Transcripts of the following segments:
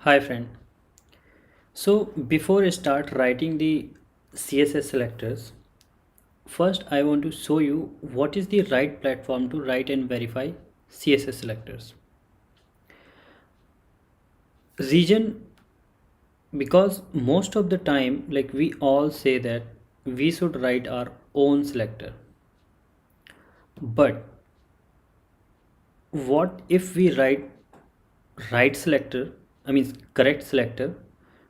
Hi friend. So before I start writing the CSS selectors, first I want to show you what is the right platform to write and verify CSS selectors. Reason because most of the time like we all say that we should write our own selector. But what if we write right selector, I mean correct selector,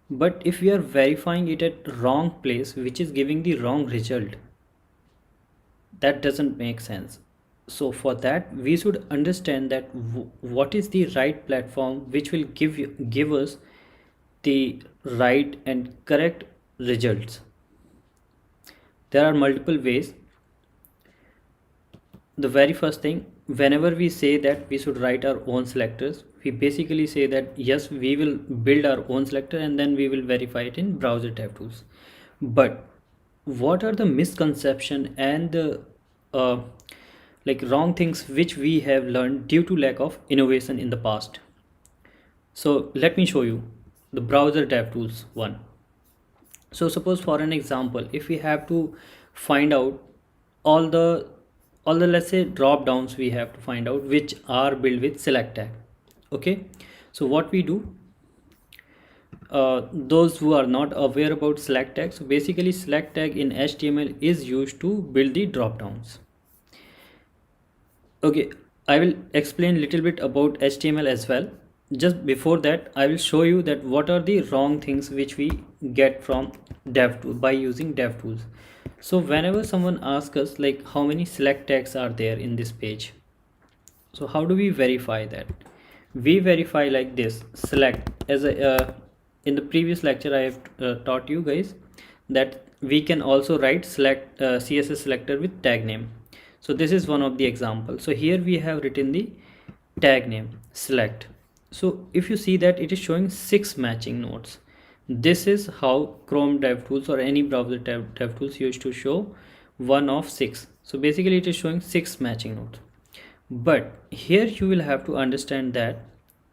but if we are verifying it at wrong place which is giving the wrong result, that doesn't make sense. So for that we should understand that what is the right platform which will give us the right and correct results. There are multiple ways. The very first thing, whenever we say that we should write our own selectors, we basically say that yes, we will build our own selector and then we will verify it in browser DevTools. But what are the misconception and the like wrong things which we have learned due to lack of innovation in the past? So let me show you the browser DevTools one. So suppose for an example, if we have to find out all the let's say drop downs, we have to find out which are built with select tag. Okay, so what we do, those who are not aware about select tag, so basically select tag in HTML is used to build the drop downs. Okay, I will explain little bit about HTML as well. Just before that, I will show you that what are the wrong things which we get from DevTools by using DevTools. So whenever someone asks us like how many select tags are there in this page, so how do we verify that? We verify like this: select as a in the previous lecture I have taught you guys that we can also write select CSS selector with tag name. So this is one of the examples. So here we have written the tag name select. So if you see that it is showing 6 matching nodes. This is how Chrome DevTools or any browser DevTools used to show 1 of 6. So basically it is showing 6 matching nodes. But here you will have to understand that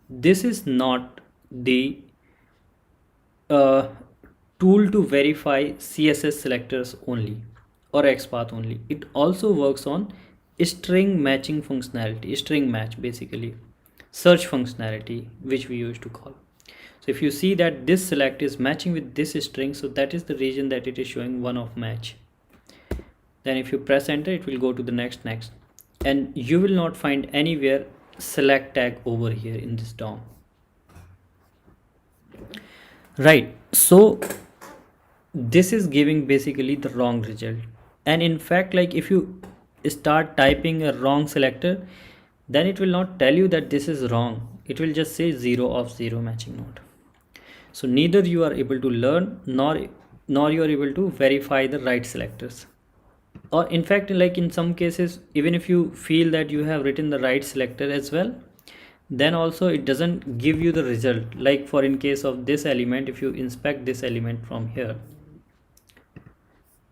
this is not the uh, tool to verify CSS selectors only or XPath only. It also works on string matching functionality, string match basically, search functionality which we used to call. So if you see that this select is matching with this string, so that is the reason that it is showing 1 of match. Then if you press enter, it will go to the next, and you will not find anywhere select tag over here in this DOM. Right, so this is giving basically the wrong result. And in fact, like if you start typing a wrong selector, then it will not tell you that this is wrong. It will just say 0 of 0 matching node. So neither you are able to learn nor you are able to verify the right selectors. Or in fact, like in some cases, even if you feel that you have written the right selector as well, then also it doesn't give you the result. Like for in case of this element, if you inspect this element from here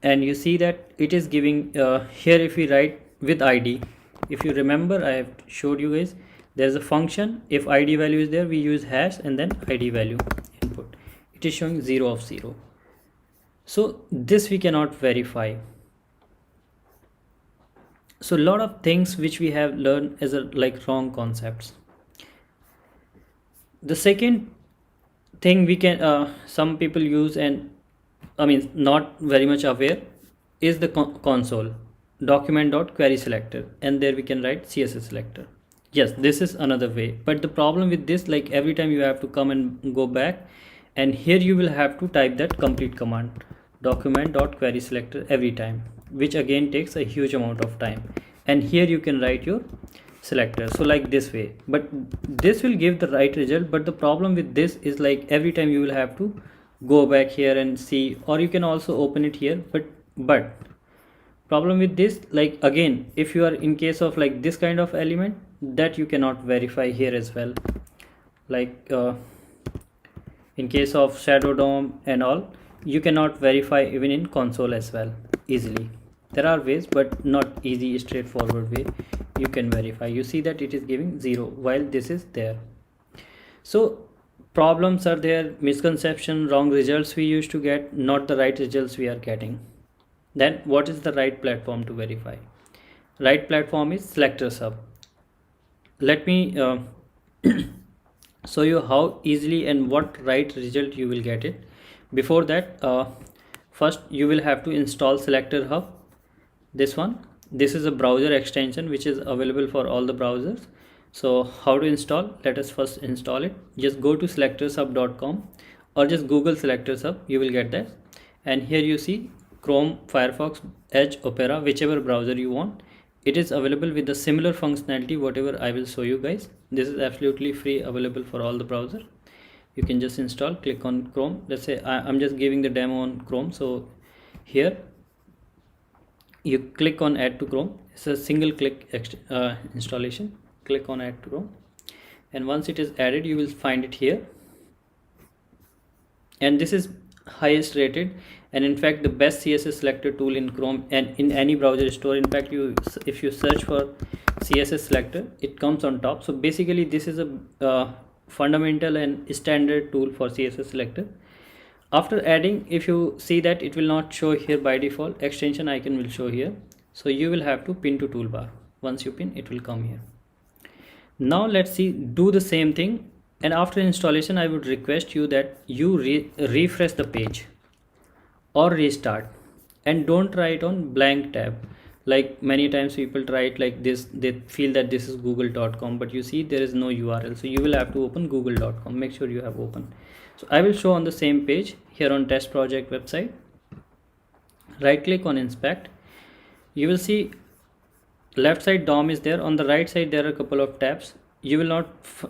and you see that it is giving here, if we write with id, if you remember I have showed you guys, there's a function, if id value is there we use hash and then id value input, it is showing 0 of 0. So this we cannot verify. So a lot of things which we have learned as a like wrong concepts. The second thing we can some people use, and I mean not very much aware, is the console document.query selector, and there we can write CSS selector. Yes, this is another way, but the problem with this, like every time you have to come and go back, and here you will have to type that complete command document.query selector every time, which again takes a huge amount of time. And here you can write your selector, so like this way, but this will give the right result. But the problem with this is like every time you will have to go back here and see, or you can also open it here, but problem with this, like again if you are in case of like this kind of element, that you cannot verify here as well. Like in case of shadow DOM and all, you cannot verify even in console as well easily. There are ways, but not easy straightforward way you can verify. You see that it is giving 0 while this is there. So problems are there, misconception, wrong results we used to get, not the right results we are getting. Then what is the right platform to verify? Right platform is SelectorsHub. Let me show you how easily and what right result you will get it. Before that, first you will have to install SelectorsHub. This is a browser extension which is available for all the browsers. So how to install? Let us first install it. Just go to selectorshub.com or just Google SelectorsHub, you will get that. And here you see Chrome, Firefox, Edge, Opera, whichever browser you want. It is available with the similar functionality whatever I will show you guys. This is absolutely free, available for all the browser. You can just install, click on Chrome. Let's say I'm just giving the demo on Chrome. So here you click on add to Chrome. It's a single click installation. Click on add to Chrome, and once it is added you will find it here, and this is highest rated and in fact the best CSS selector tool in Chrome and in any browser store. In fact, if you search for CSS selector, it comes on top. So basically this is a fundamental and standard tool for CSS selector. After adding, if you see that it will not show here by default, extension icon will show here. So you will have to pin to toolbar. Once you pin, it will come here. Now let's see, do the same thing, and after installation I would request you that you refresh the page or restart, and don't try it on blank tab. Like many times people try it like this, they feel that this is google.com, but you see there is no URL, so you will have to open google.com. make sure you have open. So I will show on the same page here on test project website. Right click on inspect. You will see left side DOM is there. On the right side there are a couple of tabs. You will not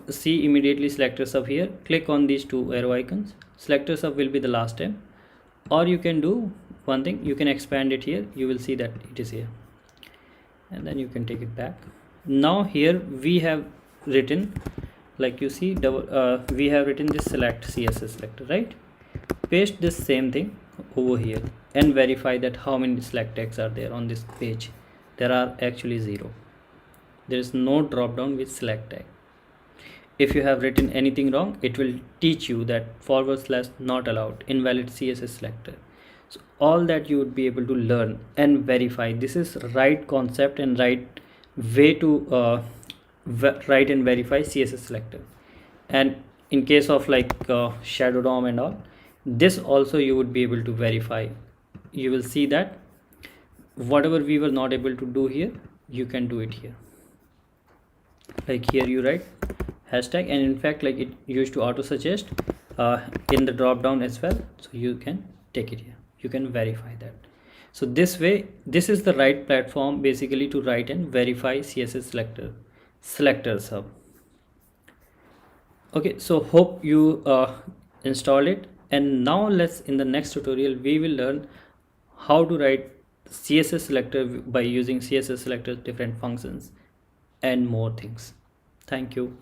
see immediately SelectorsHub here. Click on these two arrow icons. SelectorsHub will be the last tab, or you can do one thing, you can expand it here. You will see that it is here, and then you can take it back. Now here we have written, like you see we have written this select CSS selector, right? Paste this same thing over here and verify that how many select tags are there on this page. There are actually 0. There is no drop down with select tag. If you have written anything wrong, it will teach you that / not allowed, invalid CSS selector. So all that you would be able to learn and verify. This is right concept and right way to write and verify CSS selector. And in case of like shadow DOM and all, this also you would be able to verify. You will see that whatever we were not able to do here, you can do it here. Like here you write hashtag, and in fact like it used to auto suggest in the drop down as well, so you can take it here, you can verify that. So this way, this is the right platform basically to write and verify CSS selector, SelectorsHub. Okay, so hope you install it, and now let's, in the next tutorial we will learn how to write CSS selector by using CSS selector different functions and more things. Thank you.